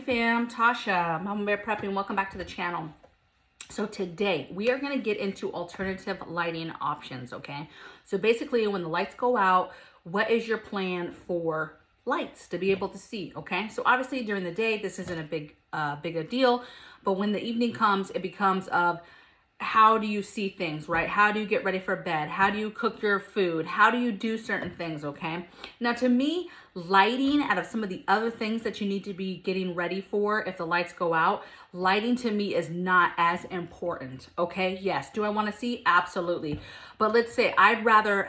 fam, Tasha, Mama Bear Prepping. Welcome back to the channel. So today we are going to get into alternative lighting options, okay? So basically when the lights go out, what is your plan for lights to be able to see, okay? So obviously during the day, this isn't a big a deal, but when the evening comes, it becomes of how do you see things, right? How do you get ready for bed? How do you cook your food? How do you do certain things, okay? Now to me, lighting out of some of the other things that you need to be getting ready for if the lights go out, lighting to me is not as important, okay? Yes, do I want to see? Absolutely. But let's say I'd rather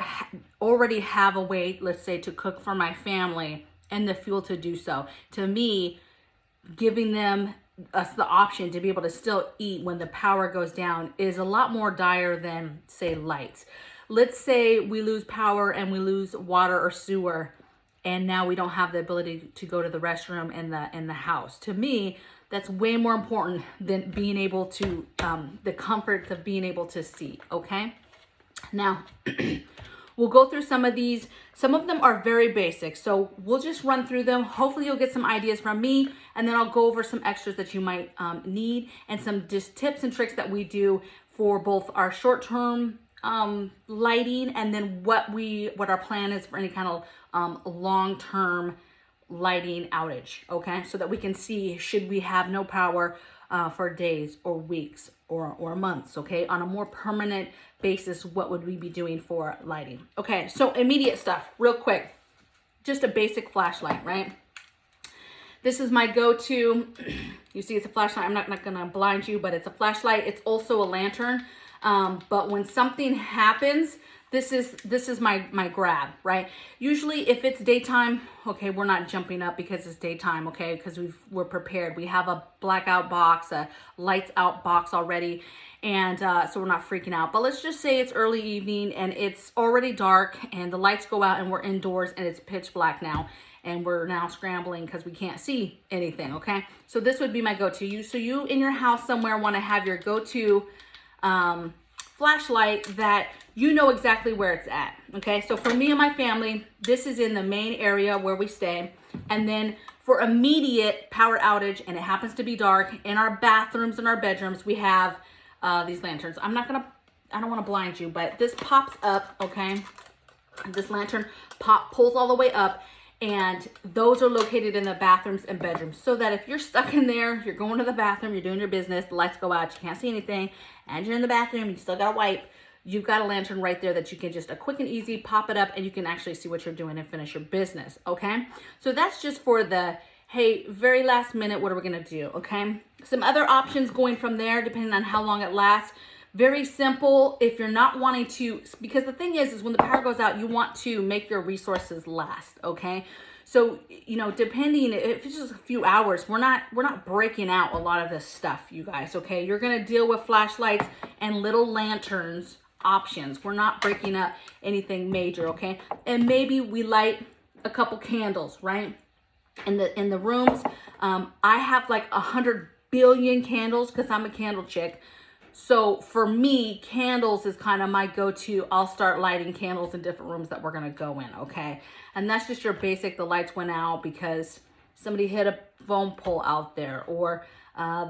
already have a way, let's say, to cook for my family and the fuel to do so. To me, giving them us the option to be able to still eat when the power goes down is a lot more dire than, say, lights. Let's say we lose power and we lose water or sewer, and now we don't have the ability to go to the restroom in the house. To me, that's way more important than being able to, the comforts of being able to see, okay? Now, we'll go through some of these. Some of them are very basic, so we'll just run through them. Hopefully you'll get some ideas from me, and then I'll go over some extras that you might need and some just tips and tricks that we do for both our short-term lighting and then what our plan is for any kind of long-term lighting outage, okay? So that we can see should we have no power for days or weeks or months, okay? On a more permanent basis, what would we be doing for lighting? Okay, so immediate stuff, real quick. Just a basic flashlight, right? This is my go-to. You see it's a flashlight. I'm not gonna blind you, but it's a flashlight. It's also a lantern. But when something happens, this is my grab, right? Usually if it's daytime, okay, we're not jumping up because it's daytime, okay? Because we're prepared. We have a blackout box, a lights out box already. And so we're not freaking out. But let's just say it's early evening and it's already dark and the lights go out and we're indoors and it's pitch black now. And we're now scrambling because we can't see anything, okay? So this would be my go-to. So you in your house somewhere want to have your go-to flashlight that you know exactly where it's at, okay? So for me and my family, this is in the main area where we stay. And then for immediate power outage, and it happens to be dark, in our bathrooms and our bedrooms, we have these lanterns. I don't want to blind you, but this pops up, okay? This lantern pulls all the way up, and those are located in the bathrooms and bedrooms, so that if you're stuck in there, you're going to the bathroom, you're doing your business, the lights go out, you can't see anything, and you're in the bathroom, you still got to wipe, you've got a lantern right there that you can just a quick and easy pop it up, and you can actually see what you're doing and finish your business, okay? So that's just for the, hey, very last minute, what are we going to do, okay? Some other options going from there, depending on how long it lasts. Very simple if you're not wanting to, because the thing is when the power goes out, you want to make your resources last, okay? So, you know, depending, if it's just a few hours, we're not breaking out a lot of this stuff, you guys, okay? You're going to deal with flashlights and little lanterns options. We're not breaking up anything major, okay? And maybe we light a couple candles, right? In the rooms, I have like 100 billion candles because I'm a candle chick. So for me, candles is kind of my go-to. I'll start lighting candles in different rooms that we're going to go in, okay? And that's just your basic, the lights went out because somebody hit a phone pole out there, or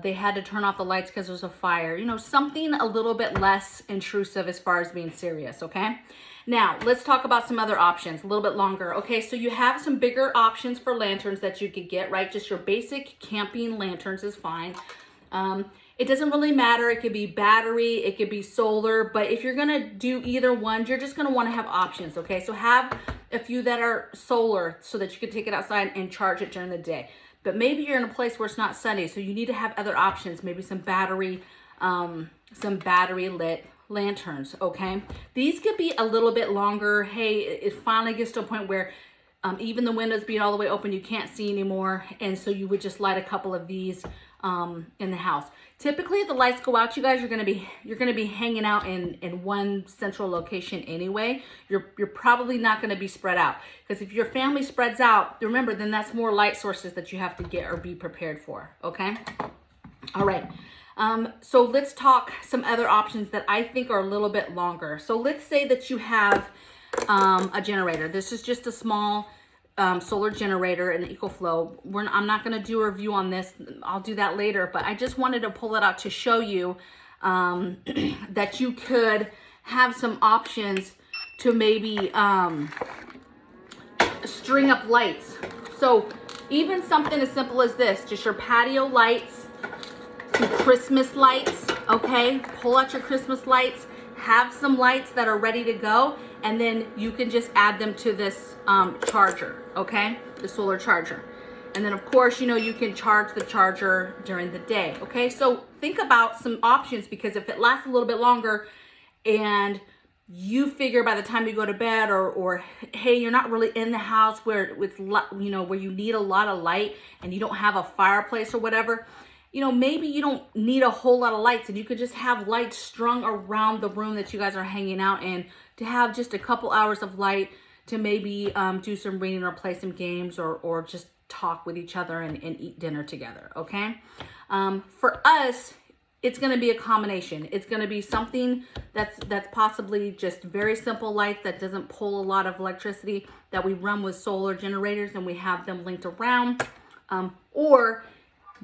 they had to turn off the lights because there's a fire. You know, something a little bit less intrusive as far as being serious, okay? Now, let's talk about some other options, a little bit longer. Okay, so you have some bigger options for lanterns that you could get, right? Just your basic camping lanterns is fine. It doesn't really matter. It could be battery, it could be solar, but if you're gonna do either one, you're just gonna wanna have options, okay? So have a few that are solar so that you can take it outside and charge it during the day. But maybe you're in a place where it's not sunny, so you need to have other options, maybe some battery lit lanterns, okay? These could be a little bit longer. Hey, it finally gets to a point where even the windows being all the way open, you can't see anymore, and so you would just light a couple of these in the house. Typically, if the lights go out, you guys, you're gonna be hanging out in one central location anyway. You're probably not gonna be spread out, because if your family spreads out, remember, then that's more light sources that you have to get or be prepared for. Okay. All right. So let's talk some other options that I think are a little bit longer. So let's say that you have a generator. This is just a small solar generator and EcoFlow. I'm not going to do a review on this. I'll do that later, but I just wanted to pull it out to show you that you could have some options to maybe string up lights. So even something as simple as this, just your patio lights, some Christmas lights, okay? Pull out your Christmas lights, have some lights that are ready to go, and then you can just add them to this charger, okay? The solar charger. And then of course, you know, you can charge the charger during the day, okay? So think about some options, because if it lasts a little bit longer and you figure by the time you go to bed, or hey, you're not really in the house where it's, you know, where you need a lot of light and you don't have a fireplace or whatever, you know, maybe you don't need a whole lot of lights, and you could just have lights strung around the room that you guys are hanging out in, to have just a couple hours of light to maybe do some reading or play some games, or just talk with each other and eat dinner together, okay? For us, it's going to be a combination. It's going to be something that's possibly just very simple lights that doesn't pull a lot of electricity, that we run with solar generators and we have them linked around, or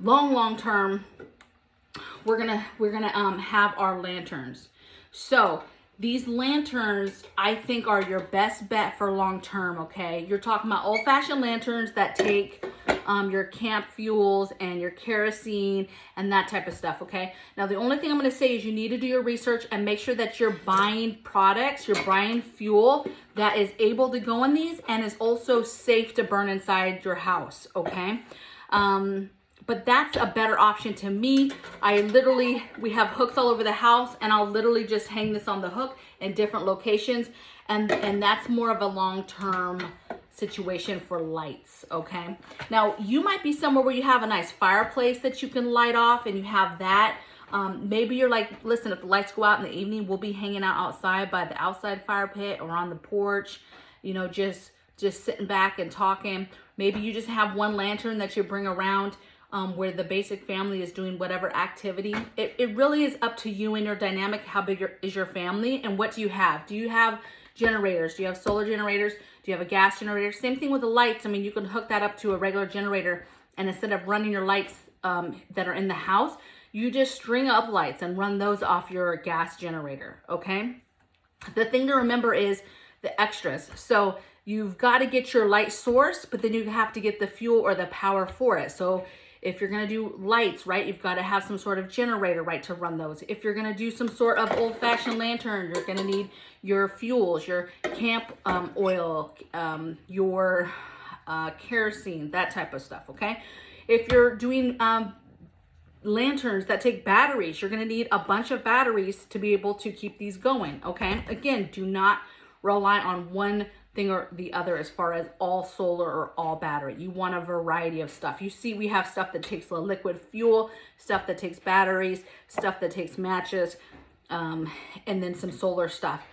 long term, we're gonna have our lanterns. So these lanterns, I think, are your best bet for long term, okay? You're talking about old-fashioned lanterns that take your camp fuels and your kerosene and that type of stuff, okay? Now, the only thing I'm going to say is you need to do your research and make sure that you're buying products, you're buying fuel that is able to go in these and is also safe to burn inside your house, okay? But that's a better option to me. We have hooks all over the house, and I'll literally just hang this on the hook in different locations. And that's more of a long-term situation for lights, okay? Now, you might be somewhere where you have a nice fireplace that you can light off, and you have that. Maybe you're like, listen, if the lights go out in the evening, we'll be hanging out outside by the outside fire pit or on the porch, you know, just sitting back and talking. Maybe you just have one lantern that you bring around where the basic family is doing whatever activity. It really is up to you and your dynamic. How big is your family, and what do you have? Do you have generators? Do you have solar generators? Do you have a gas generator? Same thing with the lights. I mean, you can hook that up to a regular generator, and instead of running your lights that are in the house, you just string up lights and run those off your gas generator, okay? The thing to remember is the extras. So you've got to get your light source, but then you have to get the fuel or the power for it. So if you're going to do lights, right, you've got to have some sort of generator, right, to run those. If you're going to do some sort of old-fashioned lantern, you're going to need your fuels, your camp oil, your kerosene, that type of stuff, okay? If you're doing lanterns that take batteries, you're going to need a bunch of batteries to be able to keep these going, okay? Again, do not rely on one thing or the other as far as all solar or all battery. You want a variety of stuff. You see, we have stuff that takes the liquid fuel, stuff that takes batteries, stuff that takes matches, and then some solar stuff.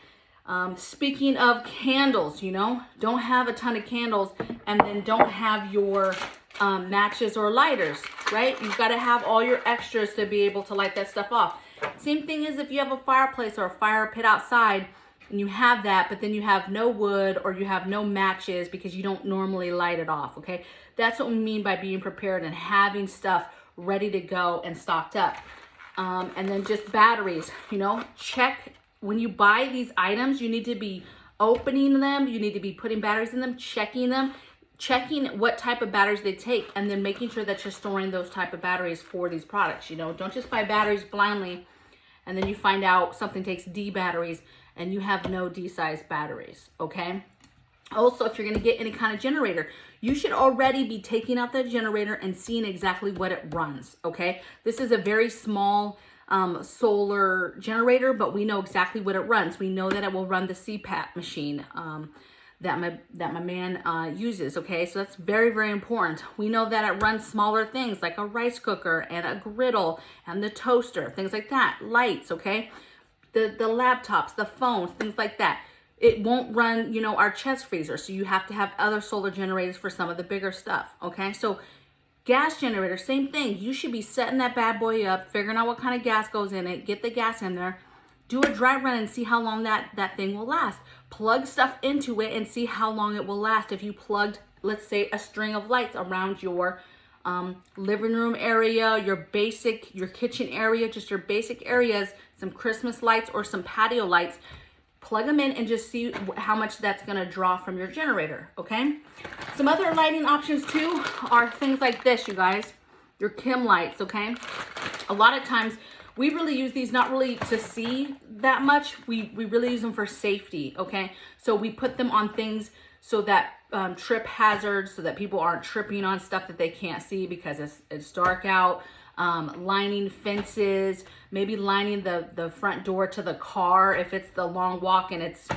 Speaking of candles, you know, don't have a ton of candles and then don't have your matches or lighters, right? You've got to have all your extras to be able to light that stuff off. Same thing as if you have a fireplace or a fire pit outside, and you have that, but then you have no wood or you have no matches because you don't normally light it off, okay? That's what we mean by being prepared and having stuff ready to go and stocked up. And then just batteries, you know, check when you buy these items, you need to be opening them, you need to be putting batteries in them, checking what type of batteries they take, and then making sure that you're storing those type of batteries for these products, you know? Don't just buy batteries blindly and then you find out something takes D batteries and you have no D-size batteries, okay? Also, if you're gonna get any kind of generator, you should already be taking out that generator and seeing exactly what it runs, okay? This is a very small solar generator, but we know exactly what it runs. We know that it will run the CPAP machine that my man uses, okay? So that's very, very important. We know that it runs smaller things like a rice cooker and a griddle and the toaster, things like that, lights, okay? The laptops, the phones, things like that. It won't run, you know, our chest freezer. So you have to have other solar generators for some of the bigger stuff, okay? So gas generator, same thing. You should be setting that bad boy up, figuring out what kind of gas goes in it, get the gas in there, do a dry run and see how long that thing will last. Plug stuff into it and see how long it will last if you plugged let's say a string of lights around your living room area, your kitchen area, just your basic areas, some Christmas lights or some patio lights. Plug them in and just see how much that's gonna draw from your generator, okay? Some other lighting options too are things like this, you guys. Your Kim lights, okay? A lot of times we really use these not really to see that much. We really use them for safety, okay? So we put them on things so that trip hazards, so that people aren't tripping on stuff that they can't see because it's dark out. Lining fences, maybe lining the front door to the car if it's the long walk and it's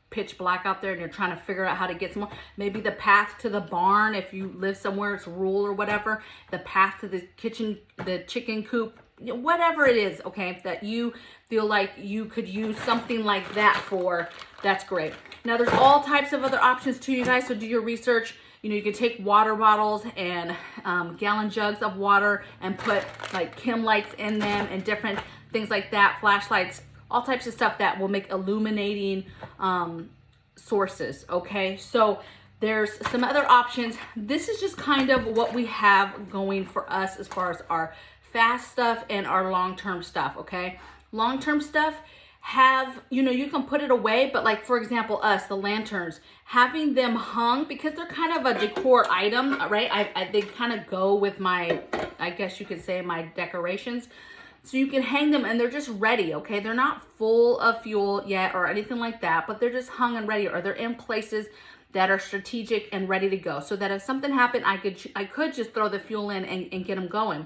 pitch black out there and you're trying to figure out how to get some more. Maybe the path to the barn if you live somewhere it's rural or whatever. The path to the kitchen, the chicken coop, whatever it is, okay, that you feel like you could use something like that for, that's great. Now there's all types of other options too, you guys, so do your research. You know, you can take water bottles and gallon jugs of water and put like Kim lights in them and different things like that, flashlights, all types of stuff that will make illuminating sources, okay? So there's some other options. This is just kind of what we have going for us as far as our fast stuff and our long-term stuff, okay? Long-term stuff, you can put it away, but like for example us, the lanterns, having them hung because they're kind of a decor item, right? They kind of go with my, I guess you could say, my decorations. So you can hang them and they're just ready, okay? They're not full of fuel yet or anything like that, but they're just hung and ready, or they're in places that are strategic and ready to go, so that if something happened, I could just throw the fuel in and get them going.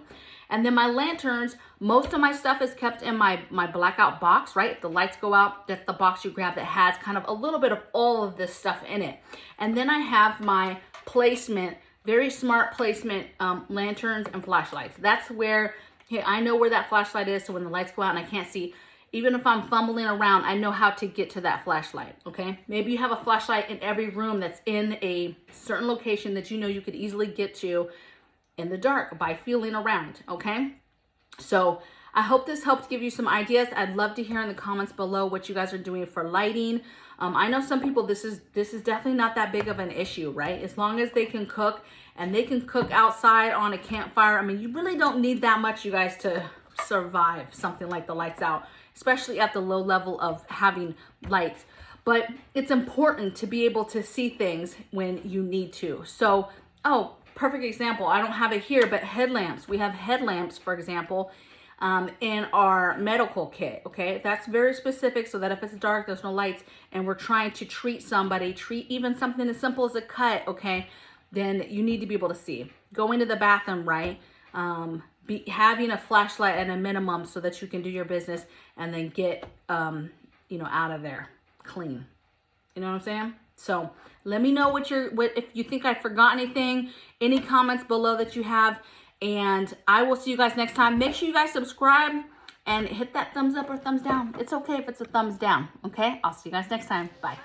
And then my lanterns, most of my stuff is kept in my blackout box, right? If the lights go out, that's the box you grab that has kind of a little bit of all of this stuff in it. And then I have my placement, very smart placement lanterns and flashlights. That's where, hey, I know where that flashlight is, so when the lights go out and I can't see, even if I'm fumbling around, I know how to get to that flashlight, okay? Maybe you have a flashlight in every room that's in a certain location that you know you could easily get to in the dark by feeling around, okay? So I hope this helped give you some ideas. I'd love to hear in the comments below what you guys are doing for lighting. I know some people, this is definitely not that big of an issue, right? As long as they can cook, and they can cook outside on a campfire. I mean, you really don't need that much, you guys, to survive something like the lights out, especially at the low level of having lights. But it's important to be able to see things when you need to. So, perfect example, I don't have it here, but headlamps. We have headlamps, for example, in our medical kit, okay? That's very specific, so that if it's dark, there's no lights, and we're trying to treat somebody, treat even something as simple as a cut, okay? Then you need to be able to see. Going to the bathroom, right? Having a flashlight at a minimum so that you can do your business and then get, out of there clean. You know what I'm saying? So let me know if you think I forgot anything, any comments below that you have, and I will see you guys next time. Make sure you guys subscribe and hit that thumbs up or thumbs down. It's okay if it's a thumbs down, okay? I'll see you guys next time. Bye.